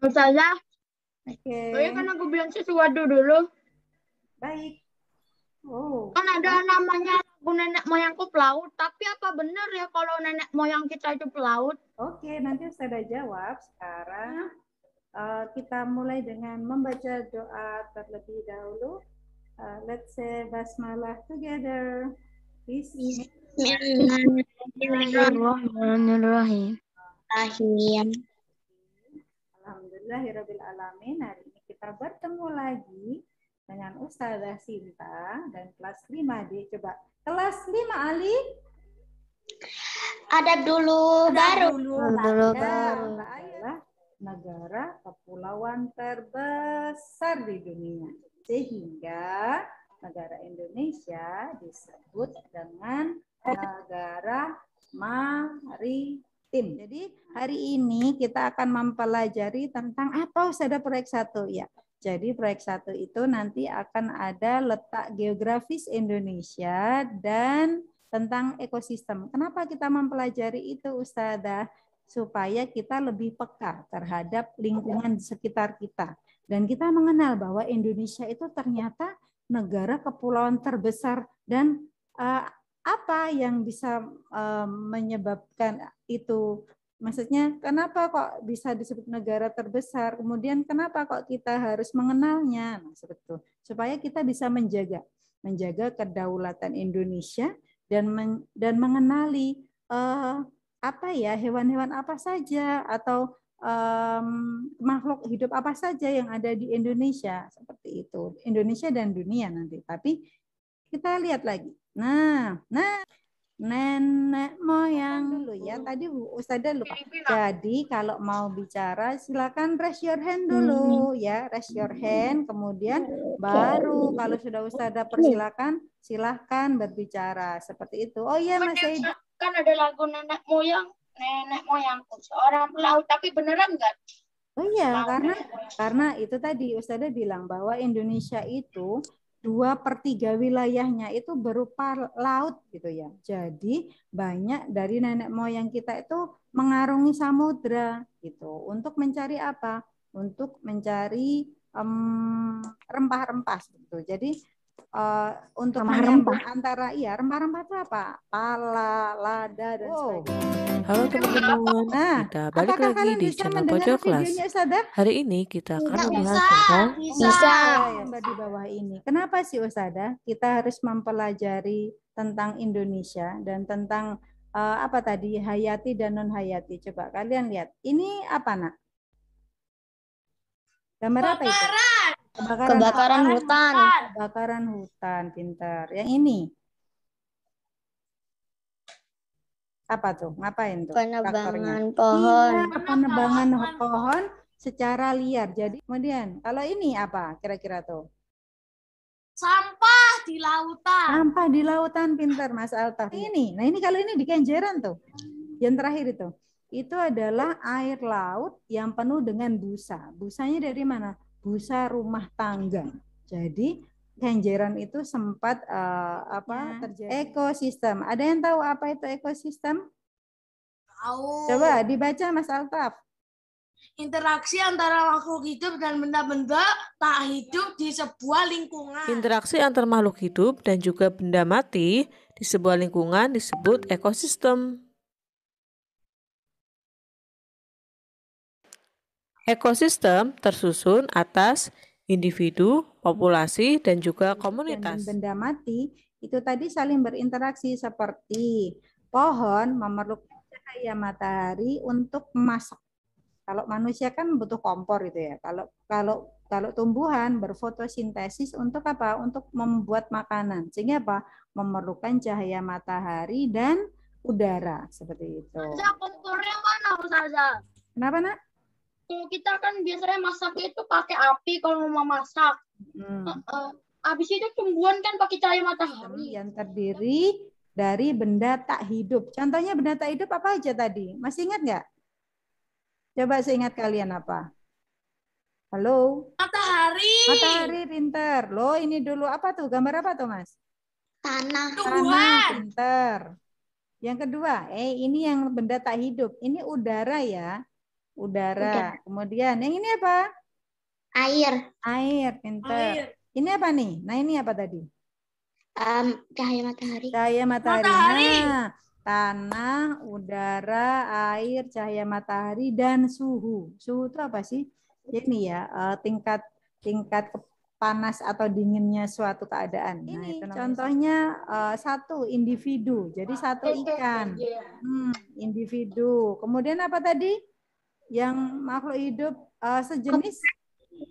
Ustazah, Oke, kan aku bilang sesuatu dulu. baik. Oh, Kan ada namanya lagu nenek moyangku pelaut, tapi apa benar ya kalau nenek moyang kita itu pelaut? oke. Nanti saya udah jawab. Sekarang kita mulai dengan membaca doa terlebih dahulu. Let's say basmalah together. Bismillahirrahmanirrahim. Alhamdulillahirrabbilalamin. Hari ini kita bertemu lagi dengan Ustazah Sinta dan kelas 5D. Coba kelas 5 Ali. Adab dulu, baru. Adalah negara kepulauan terbesar di dunia. Sehingga negara Indonesia disebut dengan negara maritim. Jadi hari ini kita akan mempelajari tentang apa Ustazah proyek 1 ya. Jadi proyek 1 itu nanti akan ada letak geografis Indonesia dan tentang ekosistem. Kenapa kita mempelajari itu Ustazah? Supaya kita lebih peka terhadap lingkungan di sekitar kita. Dan kita mengenal bahwa Indonesia itu ternyata negara kepulauan terbesar dan apa yang bisa menyebabkan itu. Maksudnya kenapa kok bisa disebut negara terbesar? Kemudian kenapa kok kita harus mengenalnya? Nah, seperti itu. Supaya kita bisa menjaga kedaulatan Indonesia dan mengenali apa ya hewan-hewan apa saja atau makhluk hidup apa saja yang ada di Indonesia seperti itu. Indonesia dan dunia nanti. Tapi kita lihat lagi. Nah, nenek moyang dulu ya. Tadi Ustazah lupa. Jadi kalau mau bicara silakan raise your hand dulu ya. Raise your hand. Kemudian baru kalau sudah Ustazah persilakan silahkan berbicara seperti itu. Oh iya Mas Said. Kan ada lagu nenek moyangku seorang pelaut, tapi beneran enggak? Oh iya, karena itu tadi Ustazah bilang bahwa Indonesia itu 2/3 wilayahnya itu berupa laut gitu ya. Jadi banyak dari nenek moyang kita itu mengarungi samudra gitu. Untuk mencari apa? Untuk mencari rempah-rempah gitu. Jadi untuk menyambung antara rempah-rempah itu apa? Pala, lada dan sebagainya. Halo teman-teman, kita balik lagi di channel Pojok Kelas. Hari ini kita akan membahas tentang gambar di bawah ini. Kenapa sih Ustazah kita harus mempelajari tentang Indonesia dan tentang apa tadi hayati dan non hayati? Coba kalian lihat. Ini apa nak? Gambar apa itu? Kebakaran hutan. Kebakaran hutan, pintar. Yang ini? Apa tuh? Ngapain tuh? Penebangan pohon. Iya, penebangan pohon secara liar. Jadi kemudian kalau ini apa kira-kira tuh? Sampah di lautan. Sampah di lautan, pintar Mas Altaf. Ini, nah ini kalau ini di Kenjeran tuh. Yang terakhir itu. Itu adalah air laut yang penuh dengan busa. Busanya dari mana? Busa rumah tangga. Jadi Kenjeran itu sempat terjadi ekosistem. Ada yang tahu apa itu ekosistem? Tahu. Coba dibaca Mas Altaf. Interaksi antara makhluk hidup dan benda-benda tak hidup di sebuah lingkungan. Interaksi antar makhluk hidup dan juga benda mati di sebuah lingkungan disebut ekosistem. Ekosistem tersusun atas individu, populasi, dan juga komunitas. Dan benda mati itu tadi saling berinteraksi seperti pohon memerlukan cahaya matahari untuk memasak. Kalau manusia kan butuh kompor itu ya. Kalau tumbuhan berfotosintesis untuk apa? Untuk membuat makanan. Sehingga apa? Memerlukan cahaya matahari dan udara seperti itu. Kompornya mana Ustazah? Kenapa nak? Kita kan biasanya masak itu pakai api kalau mau masak. Habis itu tumbuhan kan pakai cahaya matahari. Yang terdiri dari benda tak hidup. Contohnya benda tak hidup apa aja tadi? Masih ingat nggak? Coba seingat kalian apa? Halo? Matahari. Matahari, pinter. Loh ini dulu apa tuh? Gambar apa tuh Mas? Tanah. Tanah, pinter. Yang kedua, ini yang benda tak hidup. Ini udara ya. Udara. Kemudian yang ini apa? Air. Air, pintar. Ini apa nih? Nah, ini apa tadi? Cahaya matahari. Cahaya matahari. Nah, tanah, udara, air, cahaya matahari, dan suhu. Suhu itu apa sih? Ini ya, tingkat panas atau dinginnya suatu keadaan. Nah, ini contohnya satu individu. Jadi satu ikan. Individu. Kemudian apa tadi? Yang makhluk hidup sejenis?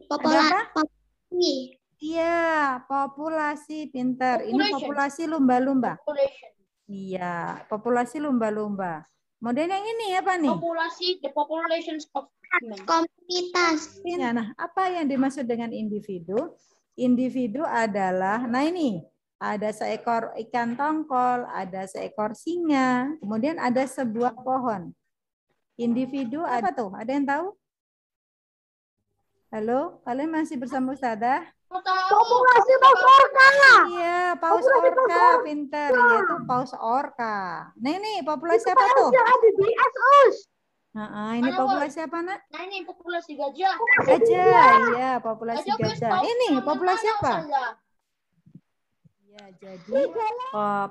Populasi. Iya, populasi, pintar. Ini populasi lumba-lumba. Iya, populasi lumba-lumba. Kemudian yang ini apa nih? Populasi, the populations of komunitas. Ya, nah, apa yang dimaksud dengan individu? Individu adalah, nah ini, ada seekor ikan tongkol, ada seekor singa, kemudian ada sebuah pohon. Individu apa tuh? Ada yang tahu? Halo, kalian masih bersama Ustadzah? Populasi paus orca. Iya, paus orca, pintar. Yaitu paus orca. Nah ini populasi apa tuh? Yang ada di SUS. Nah, ini populasi apa, Nak? Nah, ini populasi gajah. Gajah, iya, populasi gajah. Ini populasi apa? Ya, jadi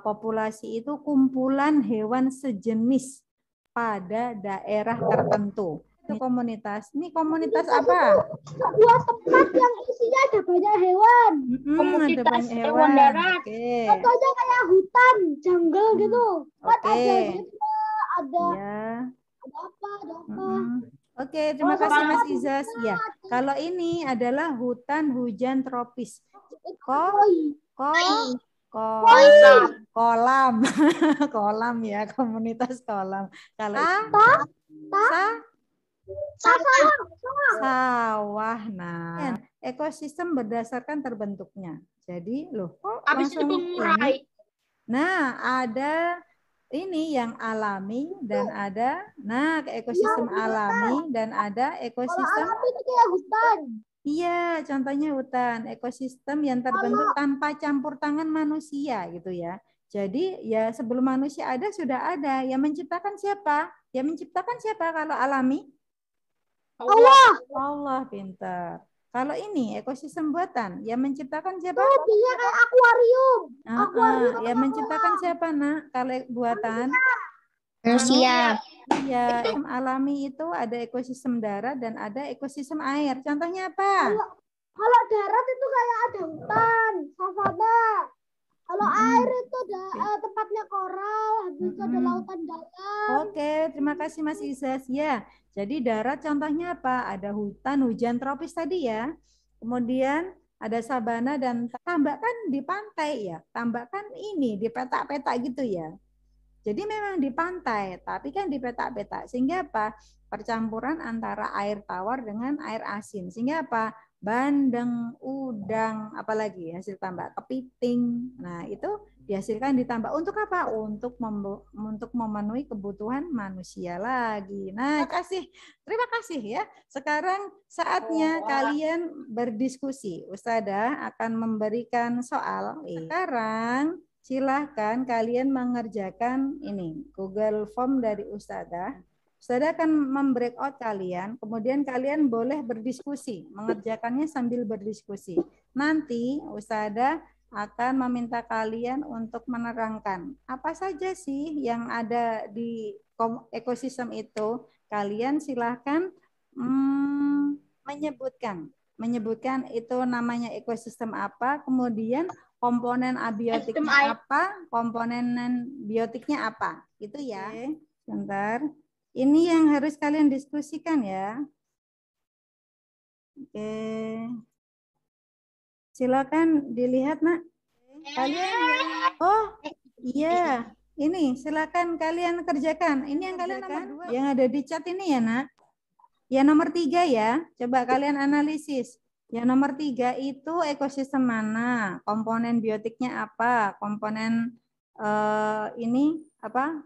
populasi itu kumpulan hewan sejenis pada daerah tertentu. Ini komunitas. Ini komunitas apa? Sebuah tempat yang isinya ada banyak hewan. Ada banyak hewan darat. Oke. Contohnya kayak hutan, jungle gitu. Oke. Ada ya. Ada apa? Oke, terima kasih Mas Izas. Ya, kalau ini adalah hutan hujan tropis. Kolam. Kolam ya, komunitas kolam. Kalau sawah. Nah, ekosistem berdasarkan terbentuknya. Jadi, loh, kok habis itu mengurai. Nah, ada ini yang alami dan ada, nah, ekosistem alami dan ada ekosistem itu kayak hutan. Iya, contohnya hutan, ekosistem yang terbentuk tanpa campur tangan manusia gitu ya. Jadi ya sebelum manusia ada sudah ada. Yang menciptakan siapa? Yang menciptakan siapa kalau alami? Allah, pintar. Kalau ini ekosistem buatan, yang menciptakan siapa? Dia kayak akuarium. Yang menciptakan siapa, Nak? Kalau buatan? Manusia. Iya, alami itu ada ekosistem darat dan ada ekosistem air. Contohnya apa? Kalau darat itu kayak ada hutan, savana. Kalau air itu ada tempatnya koral, habis itu ada lautan dalam. Oke, terima kasih Mas Izas. Ya, jadi darat contohnya apa? Ada hutan, hujan tropis tadi ya. Kemudian ada sabana dan tambahkan di pantai ya. Tambahkan ini di petak-petak gitu ya. Jadi memang di pantai, tapi kan di petak-petak. Sehingga apa? Percampuran antara air tawar dengan air asin. Sehingga apa? Bandeng, udang, apalagi hasil tambah kepiting. Nah, itu dihasilkan ditambah untuk apa? Untuk memenuhi kebutuhan manusia lagi. Nah, terima kasih ya. Sekarang saatnya kalian berdiskusi. Ustadzah akan memberikan soal. Sekarang silahkan kalian mengerjakan ini Google Form dari Ustadzah. Ustadzah akan membreakout kalian, kemudian kalian boleh berdiskusi, mengerjakannya sambil berdiskusi. Nanti Ustadzah akan meminta kalian untuk menerangkan apa saja sih yang ada di ekosistem itu. Kalian silahkan menyebutkan itu namanya ekosistem apa, kemudian komponen abiotiknya apa, komponen biotiknya apa. Itu ya. Sebentar. Ini yang harus kalian diskusikan ya. Oke. Silakan dilihat, Nak. Kalian oh, iya. Ini silakan kalian kerjakan. Ini yang kalian nomor 2 yang ada di chat ini ya, Nak. Yang nomor 3 ya. Coba kalian analisis. Yang nomor 3 itu ekosistem mana? Komponen biotiknya apa? Komponen ini apa?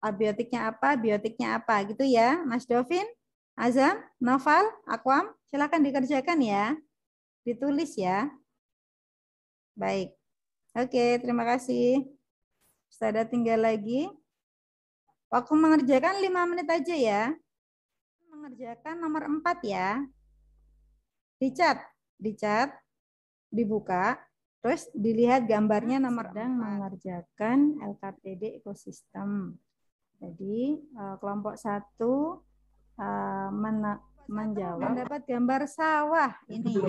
Abiotiknya apa? Biotiknya apa? Gitu ya, Mas Dovin, Azam, Noval, Akwam, silakan dikerjakan ya. Ditulis ya. Baik. Oke, terima kasih. Ustadzah tinggal lagi. Waktu mengerjakan 5 menit aja ya. mengerjakan nomor 4 ya. Dicat, dibuka, terus dilihat gambarnya nomor sedang mengerjakan LKPD ekosistem. Jadi kelompok 1 menjawab mendapat gambar sawah ini.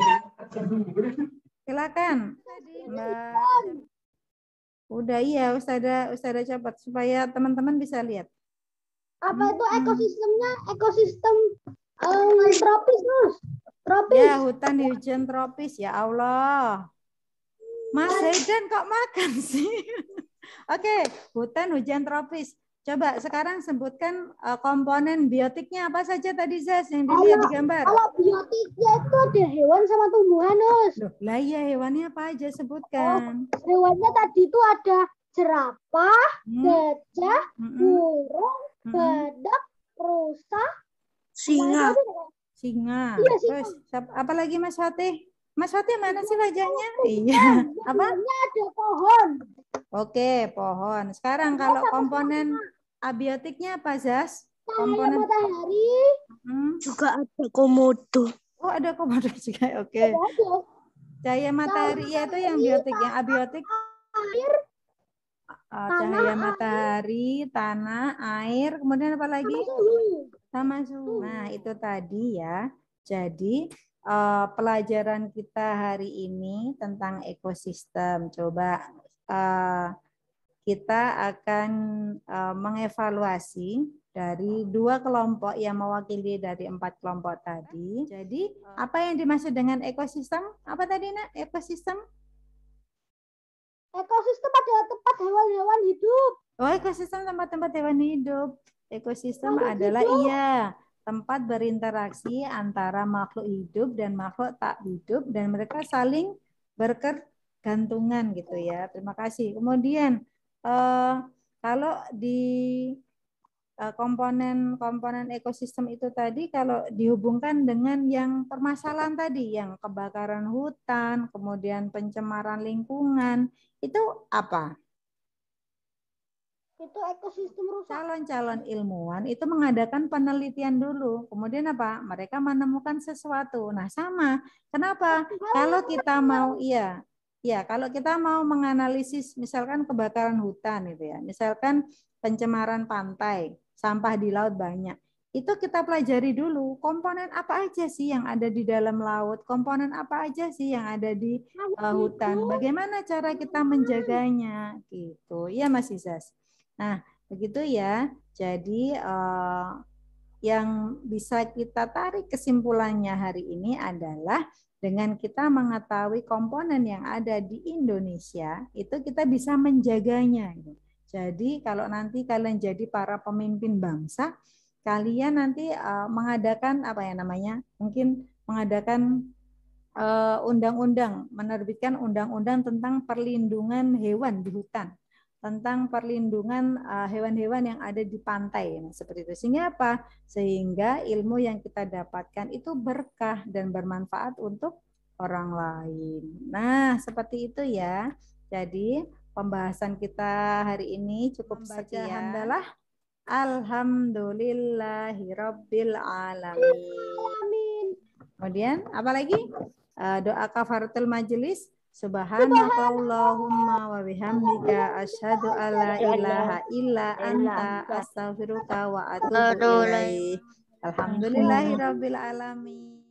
Silakan. Mbak. Udah iya, Ustazah cepat supaya teman-teman bisa lihat. Apa itu ekosistemnya? Ekosistem tropis, Nus. Tropis. Ya, hutan hujan tropis. Ya Allah. Mas Haidan kok makan sih? Oke, hutan hujan tropis. Coba sekarang sebutkan komponen biotiknya apa saja tadi, Zaz, yang dilihat di gambar. Kalau biotiknya itu ada hewan sama tumbuhan, Nus. Loh, lah iya, hewannya apa aja sebutkan. Hewannya tadi itu ada jerapah, gajah, burung, badak, rusa, singa. Singa. Iya, Terus apa lagi Mas Fatih? Mas Fatih mana sih wajahnya? Iya. Apa? Ada pohon. Oke, pohon. Sekarang kalau komponen abiotiknya apa, Zaz? Komponen matahari. Juga ada komodo. Oh, ada komodo juga. Oke. Cahaya matahari ya itu yang biotik, yang abiotik. Air. Cahaya matahari, tanah, air, kemudian apa lagi? Sama suhu. Nah, itu tadi ya. Jadi pelajaran kita hari ini tentang ekosistem. Coba kita akan mengevaluasi dari 2 kelompok yang mewakili dari 4 kelompok tadi. Jadi, apa yang dimaksud dengan ekosistem? Apa tadi, Nak? Ekosistem? Ekosistem adalah tempat hewan-hewan hidup. Oh, ekosistem tempat-tempat hewan hidup. Ekosistem adalah tempat berinteraksi antara makhluk hidup dan makhluk tak hidup dan mereka saling berkegantungan gitu ya. Terima kasih. Kemudian kalau di komponen ekosistem itu tadi kalau dihubungkan dengan yang permasalahan tadi, yang kebakaran hutan, kemudian pencemaran lingkungan, itu apa? Itu ekosistem rusak. Calon-calon ilmuwan itu mengadakan penelitian dulu. Kemudian apa? Mereka menemukan sesuatu. Nah, sama. Kenapa? Kalau kita mau kalau kita mau menganalisis misalkan kebakaran hutan itu ya. Misalkan pencemaran pantai, sampah di laut banyak. Itu kita pelajari dulu komponen apa aja sih yang ada di dalam laut, komponen apa aja sih yang ada di hutan. Bagaimana cara kita menjaganya gitu. Iya Mas Izas. Nah, begitu ya. Jadi yang bisa kita tarik kesimpulannya hari ini adalah dengan kita mengetahui komponen yang ada di Indonesia, itu kita bisa menjaganya. Jadi kalau nanti kalian jadi para pemimpin bangsa, kalian nanti mengadakan mungkin mengadakan undang-undang, menerbitkan undang-undang tentang perlindungan hewan di hutan, tentang perlindungan hewan-hewan yang ada di pantai, seperti itu. Sehingga apa? Sehingga ilmu yang kita dapatkan itu berkah dan bermanfaat untuk orang lain. Nah, seperti itu ya. Jadi pembahasan kita hari ini cukup sekian. Hamdalah. Alhamdulillahirabbil alamin. Kemudian apa lagi? Doa kafaratul majelis. Subhanakallahumma wa bihamdika asyhadu alla ilaha illa anta astaghfiruka wa atubu ilaik. Alhamdulillahirabbil alamin.